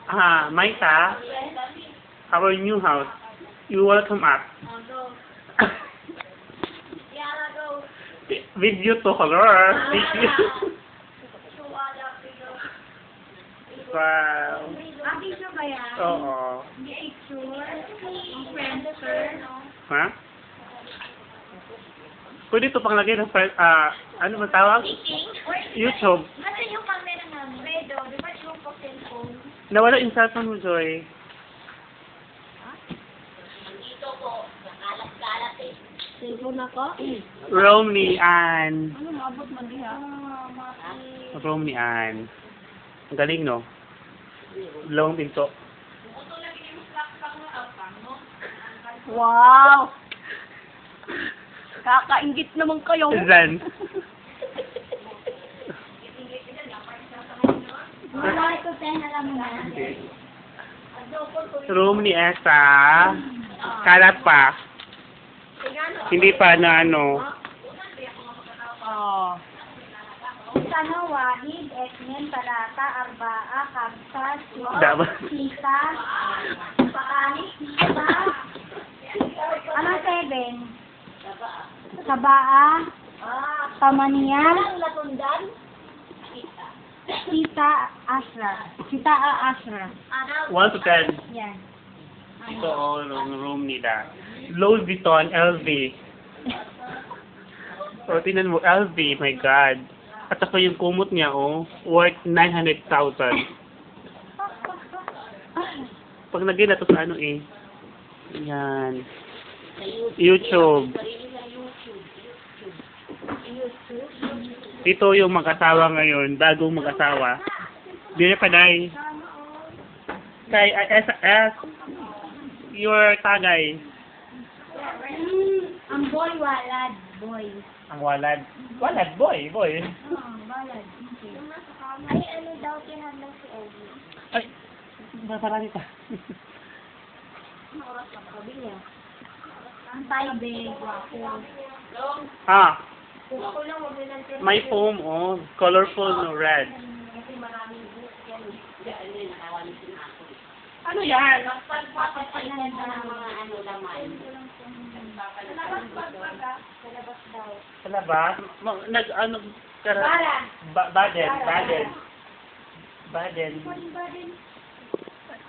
Maita, our new house. You welcome us. Video to color. Video. Wow. Video ba yan? Oo. Picture? Friendster? Ha? Pwede ito pang lagay ng ano ba tawag? YouTube. Nasaan yung camera namin? Redo, di ba yung cellphone? Nawala yung cellphone mo, Joy. Dito po, nakalat-kalat eh. Cellphone ako? Rome ni Ann. Ano, maabot man diha? Rome ni Ann. Ang galing, no? Long pinto. Wow! Kakaingit naman kayo. Zan. Wala ito, pena lang na. Room ni Esa. Kalat pa. Hindi pa na ano. Oh. Sana wahid, etnin, talata, arbaa, kamsa, Dapat. sita, paanis, sita. Anong 7? Sabaa, Tamania, Sita, Asra. Sita, Asra. 1 to 10. Yan. Ito ang room nila. Louis Vuitton, LV. O, tingnan mo, LV, my God. At saka yung kumot niya, worth 900,000. Pag naging na to sa ano yan. YouTube. Ito yung mag-asawa ngayon, bagong mag-asawa. Di pa day. Kay SS, your tagay. Ang boy, walad. Boy. Ang walad. Walad, boy. Walad. Ay, ano daw kinandang si Eddie? Ay, marami pa. Ano oras na pabili? Ang taybe, guwapo. Ako lang, wag nilang May foam, colorful, no, red. kasi maraming book yan. Ano yan? Pagpapapalan na mga ano laman. Sa labas daw. Sa labas? Nag-ano? Baden.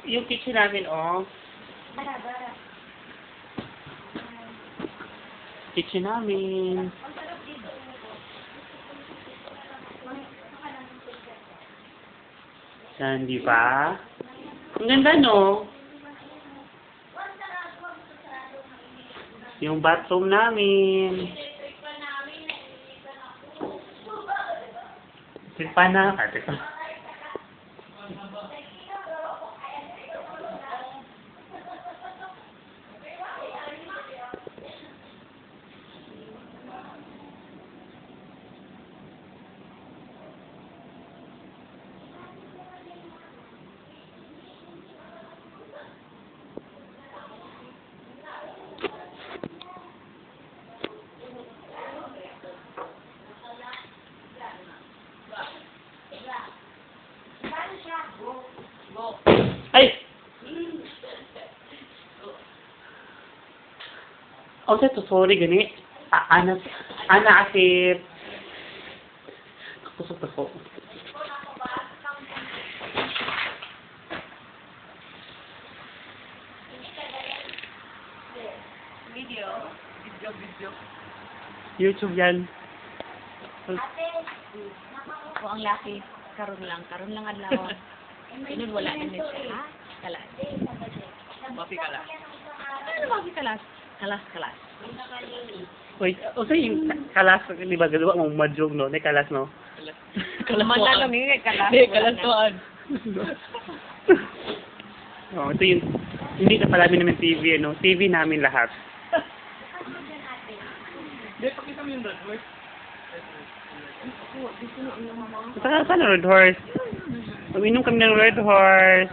Yung kitchen namin, Bara. kitchen namin. Yan, di ba? Ang ganda, no? Yung bathroom namin. Silpa na. Ate pa. Ay! Oh, sorry, gani. Ana asip. Kusog ako. Video. YouTube yan. O ang laki, karon lang adlaw. Inun wala na siya. Kalas. Mapi kalas. Ano ba kalas? Kalas. Wait, yung kalas, di ba, gagawa mong madjog, no? May kalas, no? Kalas lang ni kalas. Kalas toan. Ito yung, hindi na pala namin TV, no? TV namin lahat. Hindi, pakita mo yung red horse. Saan na red horse? Uminom kami ng red horse.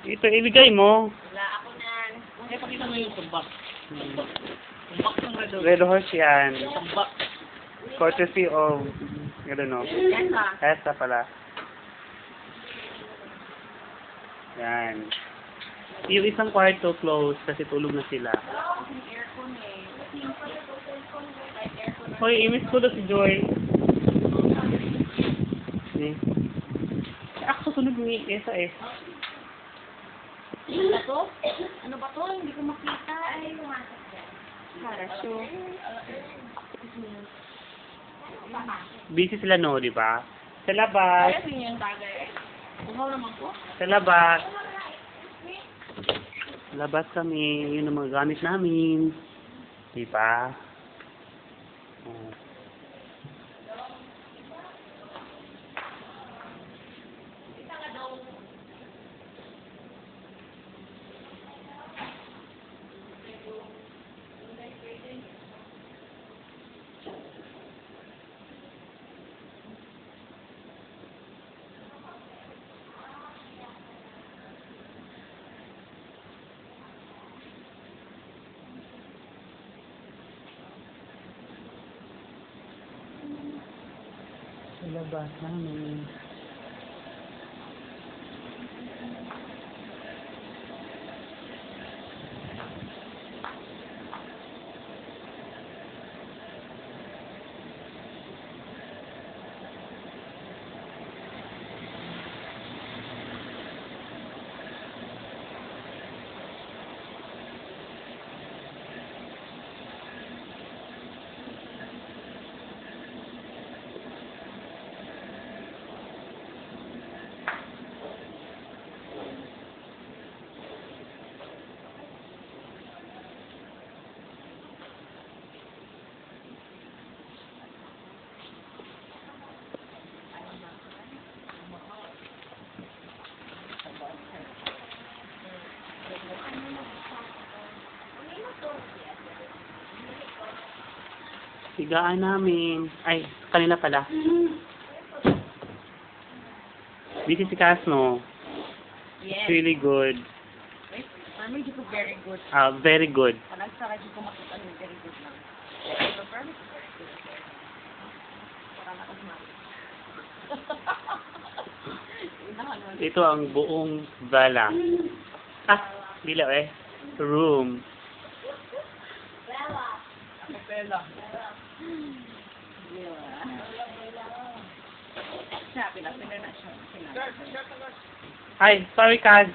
Ito, ibigay mo. Wala ako na. Eh, pakita mo yung tumbak. Tumbak ng Red horse yan. Tumbak. Courtesy of, I don't know. Yan ba? Esa pala. Yan. Yung isang kwarto close kasi tulog na sila. Aircon eh. Hoy, imiss ko daw si Joy. Eh. Ako sunod ni Esa eh. Ano ba to? Ano ba to? Hindi ko makita. Ay, parasyo. Busy sila no, di ba? Sa labas. Kaya niyo yung tagay eh. Uhaw naman po. Sa labas. Sa labas kami. Yun ang mga gamit namin. Di ba? Oh. Sa labas namin. Higaan namin. Ay, kanila pala. Busy si Casno. Yes. Really good. Wait, mami, di ko very good. Very good. Parang di ko makita ng very good lang. Pero very good. Parang nakasmari. Ito ang buong Vala. Bila eh. Room. Kapela. Sabi na, pinana siya. Ay, sorry, Kaz.